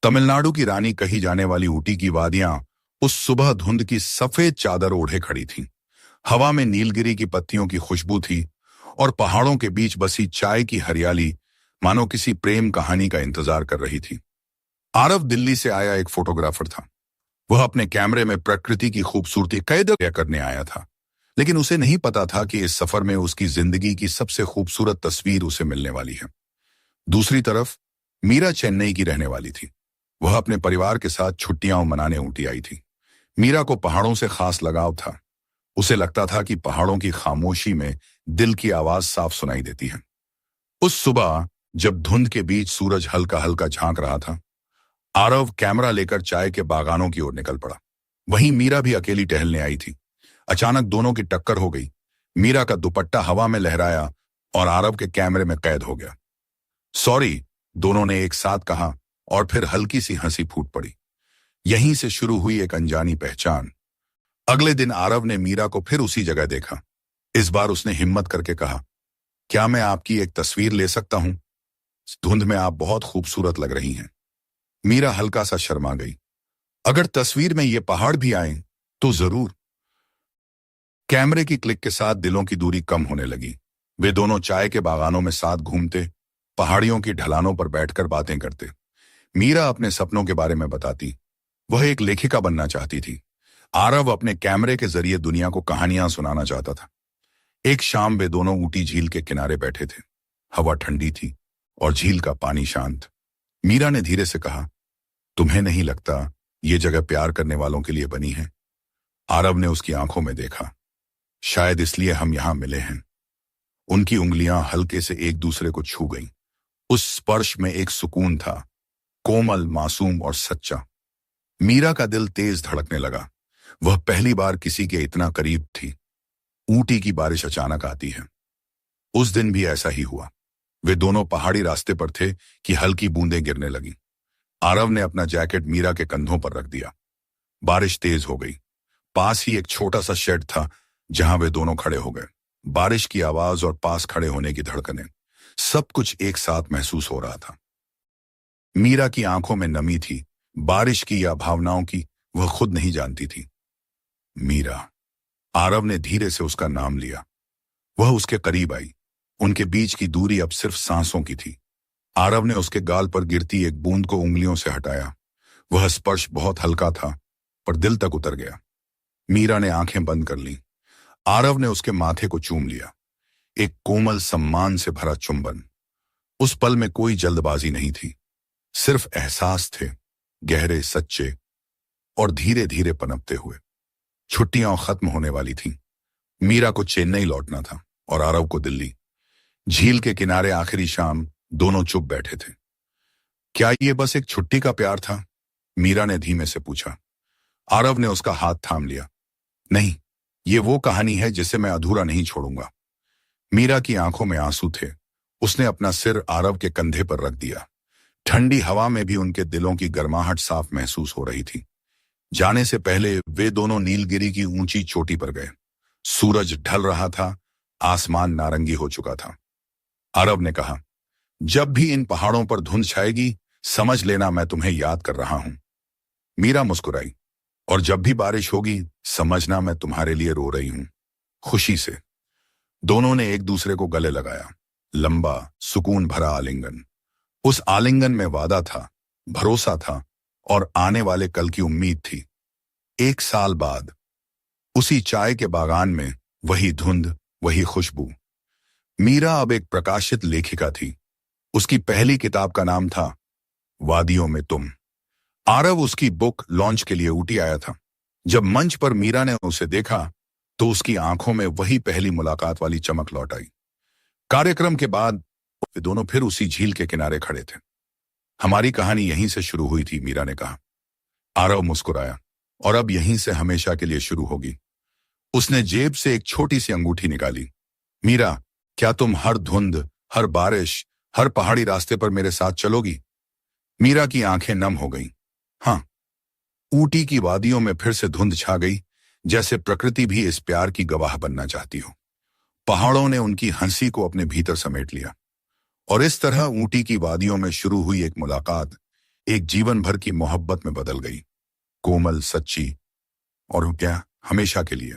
तमिलनाडु की रानी कही जाने वाली ऊटी की वादियां उस सुबह धुंध की सफेद चादर ओढ़े खड़ी थीं। हवा में नीलगिरी की पत्तियों की खुशबू थी और पहाड़ों के बीच बसी चाय की हरियाली मानो किसी प्रेम कहानी का इंतजार कर रही थी। आरव दिल्ली से आया एक फोटोग्राफर था। वह अपने कैमरे में प्रकृति की खूबसूरती कैद करने आया था, लेकिन उसे नहीं पता था कि इस सफर में उसकी जिंदगी की सबसे खूबसूरत तस्वीर उसे मिलने वाली है। दूसरी तरफ मीरा चेन्नई की रहने वाली थी। वह अपने परिवार के साथ छुट्टियां मनाने ऊटी आई थी। मीरा को पहाड़ों से खास लगाव था। उसे लगता था कि पहाड़ों की खामोशी में दिल की आवाज साफ सुनाई देती है। उस सुबह जब धुंध के बीच सूरज हल्का हल्का झांक रहा था, आरव कैमरा लेकर चाय के बागानों की ओर निकल पड़ा। वहीं मीरा भी अकेली टहलने आई थी। अचानक दोनों की टक्कर हो गई। मीरा का दुपट्टा हवा में लहराया और आरव के कैमरे में कैद हो गया। सॉरी, दोनों ने एक साथ कहा और फिर हल्की सी हंसी फूट पड़ी। यहीं से शुरू हुई एक अनजानी पहचान। अगले दिन आरव ने मीरा को फिर उसी जगह देखा। इस बार उसने हिम्मत करके कहा, क्या मैं आपकी एक तस्वीर ले सकता हूं? धुंध में आप बहुत खूबसूरत लग रही हैं। मीरा हल्का सा शर्मा गई। अगर तस्वीर में ये पहाड़ भी आए तो जरूर। कैमरे की क्लिक के साथ दिलों की दूरी कम होने लगी। वे दोनों चाय के बागानों में साथ घूमते, पहाड़ियों की ढलानों पर बैठकर बातें करते। मीरा अपने सपनों के बारे में बताती। वह एक लेखिका बनना चाहती थी। आरव अपने कैमरे के जरिए दुनिया को कहानियां सुनाना चाहता था। एक शाम वे दोनों ऊटी झील के किनारे बैठे थे। हवा ठंडी थी और झील का पानी शांत। मीरा ने धीरे से कहा, तुम्हें नहीं लगता ये जगह प्यार करने वालों के लिए बनी है? आरव ने उसकी आंखों में देखा। शायद इसलिए हम यहां मिले हैं। उनकी उंगलियां हल्के से एक दूसरे को छू गईं। उस स्पर्श में एक सुकून था, कोमल, मासूम और सच्चा। मीरा का दिल तेज धड़कने लगा। वह पहली बार किसी के इतना करीब थी। ऊटी की बारिश अचानक आती है। उस दिन भी ऐसा ही हुआ। वे दोनों पहाड़ी रास्ते पर थे कि हल्की बूंदें गिरने लगी। आरव ने अपना जैकेट मीरा के कंधों पर रख दिया। बारिश तेज हो गई। पास ही एक छोटा सा शेड था जहां वे दोनों खड़े हो गए। बारिश की आवाज और पास खड़े होने की धड़कनें, सब कुछ एक साथ महसूस हो रहा था। मीरा की आंखों में नमी थी, बारिश की या भावनाओं की, वह खुद नहीं जानती थी। मीरा। आरव ने धीरे से उसका नाम लिया। वह उसके करीब आई। उनके बीच की दूरी अब सिर्फ सांसों की थी। आरव ने उसके गाल पर गिरती एक बूंद को उंगलियों से हटाया। वह स्पर्श बहुत हल्का था, पर दिल तक उतर गया। मीरा ने आंखें बंद कर ली। आरव ने उसके माथे को चूम लिया। एक कोमल सम्मान से भरा चुंबन। उस पल में कोई जल्दबाजी नहीं थी, सिर्फ एहसास थे, गहरे, सच्चे और धीरे धीरे पनपते हुए। छुट्टियां खत्म होने वाली थीं। मीरा को चेन्नई लौटना था और आरव को दिल्ली। झील के किनारे आखिरी शाम दोनों चुप बैठे थे। क्या ये बस एक छुट्टी का प्यार था? मीरा ने धीमे से पूछा। आरव ने उसका हाथ थाम लिया। नहीं, ये वो कहानी है जिसे मैं अधूरा नहीं छोड़ूंगा। मीरा की आंखों में आंसू थे। उसने अपना सिर आरव के कंधे पर रख दिया। ठंडी हवा में भी उनके दिलों की गर्माहट साफ महसूस हो रही थी। जाने से पहले वे दोनों नीलगिरी की ऊंची चोटी पर गए। सूरज ढल रहा था, आसमान नारंगी हो चुका था। आरव ने कहा, जब भी इन पहाड़ों पर धुंध छाएगी, समझ लेना मैं तुम्हें याद कर रहा हूं। मीरा मुस्कुराई। और जब भी बारिश होगी, समझना मैं तुम्हारे लिए रो रही हूं। खुशी से दोनों ने एक दूसरे को गले लगाया। लंबा, सुकून भरा आलिंगन। उस आलिंगन में वादा था, भरोसा था और आने वाले कल की उम्मीद थी। 1 साल बाद उसी चाय के बागान में वही धुंध, वही खुशबू। मीरा अब एक प्रकाशित लेखिका थी। उसकी पहली किताब का नाम था वादियों में तुम। आरव उसकी बुक लॉन्च के लिए ऊटी आया था। जब मंच पर मीरा ने उसे देखा तो उसकी आंखों में वही पहली मुलाकात वाली चमक लौट आई। कार्यक्रम के बाद वे दोनों फिर उसी झील के किनारे खड़े थे। हमारी कहानी यहीं से शुरू हुई थी, मीरा ने कहा। आरव मुस्कुराया। और अब यहीं से हमेशा के लिए शुरू होगी। उसने जेब से एक छोटी सी अंगूठी निकाली। मीरा, क्या तुम हर धुंध, हर बारिश, हर पहाड़ी रास्ते पर मेरे साथ चलोगी? मीरा की आंखें नम हो गईं। हाँ। ऊटी की वादियों में फिर से धुंध छा गई, जैसे प्रकृति भी इस प्यार की गवाह बनना चाहती हो। पहाड़ों ने उनकी हंसी को अपने भीतर समेट लिया। और इस तरह ऊटी की वादियों में शुरू हुई एक मुलाकात, एक जीवन भर की मोहब्बत में बदल गई, कोमल, सच्ची और क्या, हमेशा के लिए।